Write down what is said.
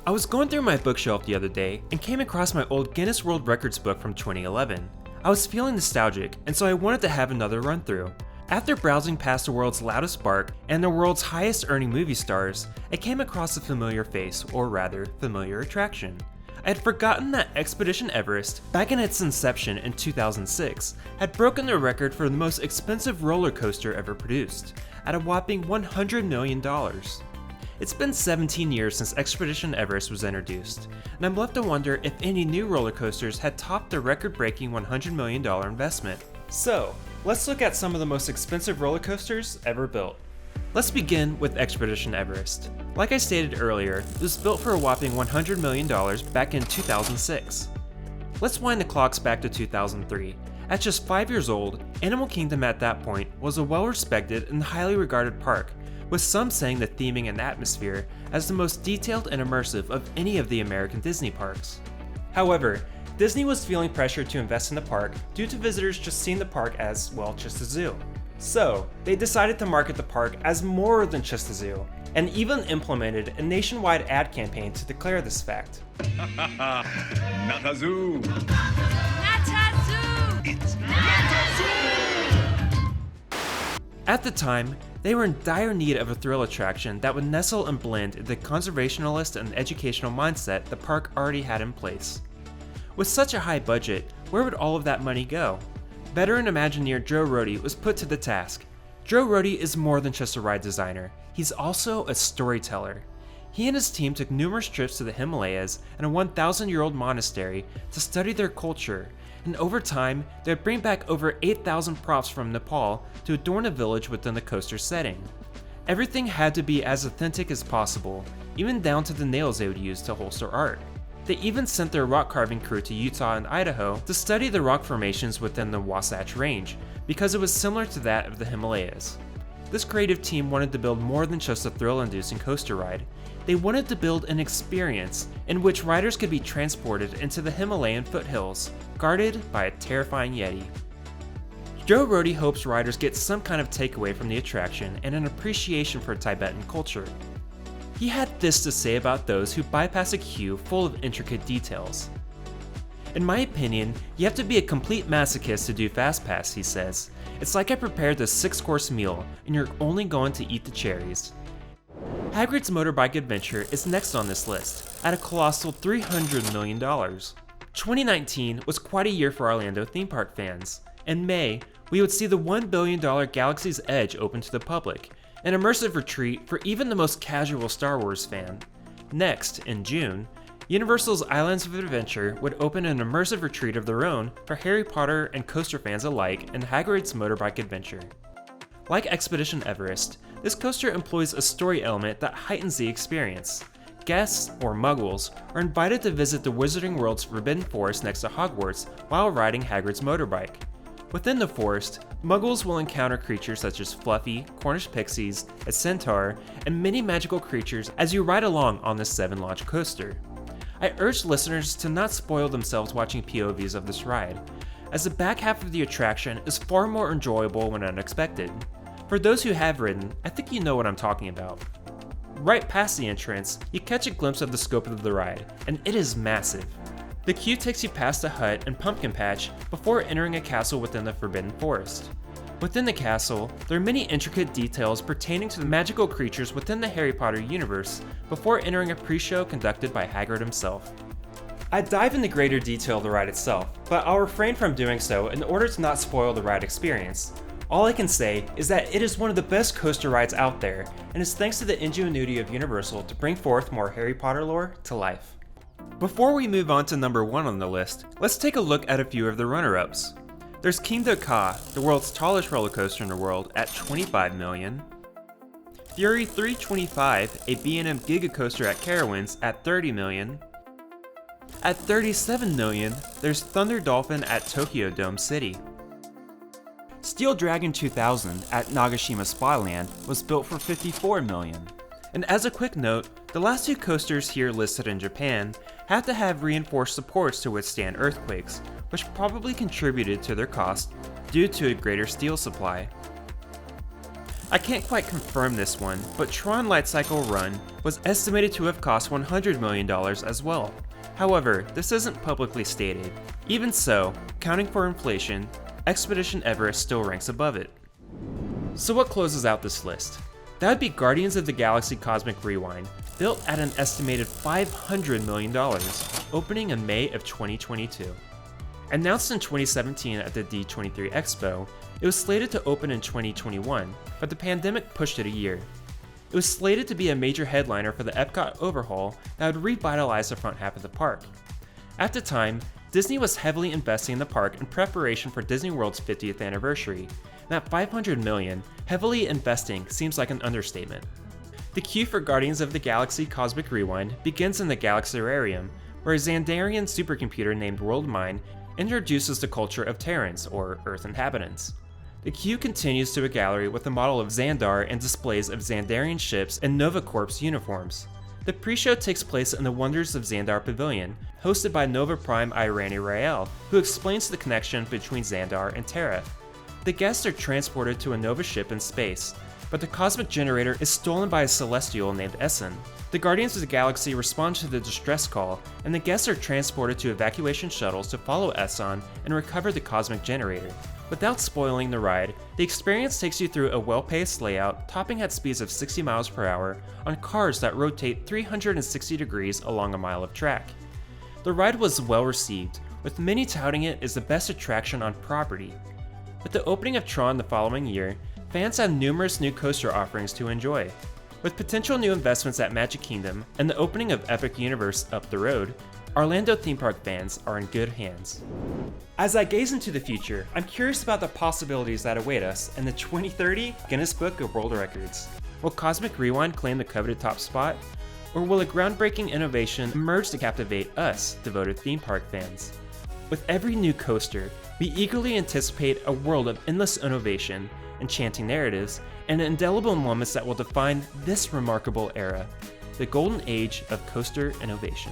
I was going through my bookshelf the other day and came across my old Guinness World Records book from 2011. I was feeling nostalgic, and so I wanted to have another run through. After browsing past the world's loudest bark and the world's highest earning movie stars, I came across a familiar face, or rather, familiar attraction. I had forgotten that Expedition Everest, back in its inception in 2006, had broken the record for the most expensive roller coaster ever produced, at a whopping $100 million. It's been 17 years since Expedition Everest was introduced, and I'm left to wonder if any new roller coasters had topped the record-breaking $100 million investment. So, let's look at some of the most expensive roller coasters ever built. Let's begin with Expedition Everest. Like I stated earlier, it was built for a whopping $100 million back in 2006. Let's wind the clocks back to 2003. At just 5 years old, Animal Kingdom at that point was a well-respected and highly regarded park, with some saying the theming and atmosphere as the most detailed and immersive of any of the American Disney parks. However, Disney was feeling pressure to invest in the park due to visitors just seeing the park as, well, just a zoo. So, they decided to market the park as more than just a zoo, and even implemented a nationwide ad campaign to declare this fact. Not a zoo! Not a zoo! It's not a zoo! At the time, they were in dire need of a thrill attraction that would nestle and blend the conservationalist and educational mindset the park already had in place. With such a high budget, where would all of that money go? Veteran Imagineer Joe Rohde was put to the task. Joe Rohde is more than just a ride designer, he's also a storyteller. He and his team took numerous trips to the Himalayas and a 1,000-year-old monastery to study their culture, and over time, they would bring back over 8,000 props from Nepal to adorn a village within the coaster's setting. Everything had to be as authentic as possible, even down to the nails they would use to holster art. They even sent their rock carving crew to Utah and Idaho to study the rock formations within the Wasatch Range, because it was similar to that of the Himalayas. This creative team wanted to build more than just a thrill-inducing coaster ride. They wanted to build an experience in which riders could be transported into the Himalayan foothills, guarded by a terrifying Yeti. Joe Rohde hopes riders get some kind of takeaway from the attraction and an appreciation for Tibetan culture. He had this to say about those who bypass a queue full of intricate details. In my opinion, you have to be a complete masochist to do FastPass, he says. It's like I prepared this 6-course meal and you're only going to eat the cherries. Hagrid's Motorbike Adventure is next on this list, at a colossal $300 million. 2019 was quite a year for Orlando theme park fans. In May, we would see the $1 billion Galaxy's Edge open to the public, an immersive retreat for even the most casual Star Wars fan. Next, in June, Universal's Islands of Adventure would open an immersive retreat of their own for Harry Potter and coaster fans alike in Hagrid's Motorbike Adventure. Like Expedition Everest, this coaster employs a story element that heightens the experience. Guests, or Muggles, are invited to visit the Wizarding World's Forbidden Forest next to Hogwarts while riding Hagrid's motorbike. Within the forest, Muggles will encounter creatures such as Fluffy, Cornish pixies, a centaur, and many magical creatures as you ride along on this 7-launch coaster. I urge listeners to not spoil themselves watching POVs of this ride, as the back half of the attraction is far more enjoyable when unexpected. For those who have ridden, I think you know what I'm talking about. Right past the entrance, you catch a glimpse of the scope of the ride, and it is massive. The queue takes you past a hut and pumpkin patch before entering a castle within the Forbidden Forest. Within the castle, there are many intricate details pertaining to the magical creatures within the Harry Potter universe before entering a pre-show conducted by Hagrid himself. I'd dive into greater detail of the ride itself, but I'll refrain from doing so in order to not spoil the ride experience. All I can say is that it is one of the best coaster rides out there, and is thanks to the ingenuity of Universal to bring forth more Harry Potter lore to life. Before we move on to number 1 on the list, let's take a look at a few of the runner-ups. There's Kingda Ka, the world's tallest roller coaster in the world, at $25 million. Fury 325, a B&M Giga coaster at Carowinds, at $30 million. At $37 million, there's Thunder Dolphin at Tokyo Dome City. Steel Dragon 2000 at Nagashima Spyland was built for $54 million. And as a quick note, the last 2 coasters here listed in Japan have to have reinforced supports to withstand earthquakes, which probably contributed to their cost due to a greater steel supply. I can't quite confirm this one, but Tron Lightcycle Run was estimated to have cost $100 million as well. However, this isn't publicly stated. Even so, accounting for inflation, Expedition Everest still ranks above it. So what closes out this list? That would be Guardians of the Galaxy Cosmic Rewind, built at an estimated $500 million, opening in May of 2022. Announced in 2017 at the D23 Expo, it was slated to open in 2021, but the pandemic pushed it a year. It was slated to be a major headliner for the Epcot overhaul that would revitalize the front half of the park. At the time, Disney was heavily investing in the park in preparation for Disney World's 50th anniversary, and at $500 million, heavily investing seems like an understatement. The queue for Guardians of the Galaxy Cosmic Rewind begins in the Galaxarium, where a Xandarian supercomputer named WorldMine introduces the culture of Terrans, or Earth inhabitants. The queue continues to a gallery with a model of Xandar and displays of Xandarian ships and Nova Corps uniforms. The pre-show takes place in the Wonders of Xandar Pavilion, hosted by Nova Prime Irani Rael, who explains the connection between Xandar and Terra. The guests are transported to a Nova ship in space, but the cosmic generator is stolen by a celestial named Essen. The Guardians of the Galaxy respond to the distress call, and the guests are transported to evacuation shuttles to follow Essen and recover the cosmic generator. Without spoiling the ride, the experience takes you through a well-paced layout, topping at speeds of 60 miles per hour on cars that rotate 360 degrees along a mile of track. The ride was well received, with many touting it as the best attraction on property. With the opening of Tron the following year, fans have numerous new coaster offerings to enjoy. With potential new investments at Magic Kingdom and the opening of Epic Universe up the road, Orlando theme park fans are in good hands. As I gaze into the future, I'm curious about the possibilities that await us in the 2030 Guinness Book of World Records. Will Cosmic Rewind claim the coveted top spot? Or will a groundbreaking innovation emerge to captivate us, devoted theme park fans? With every new coaster, we eagerly anticipate a world of endless innovation, enchanting narratives, and indelible moments that will define this remarkable era, the golden age of coaster innovation.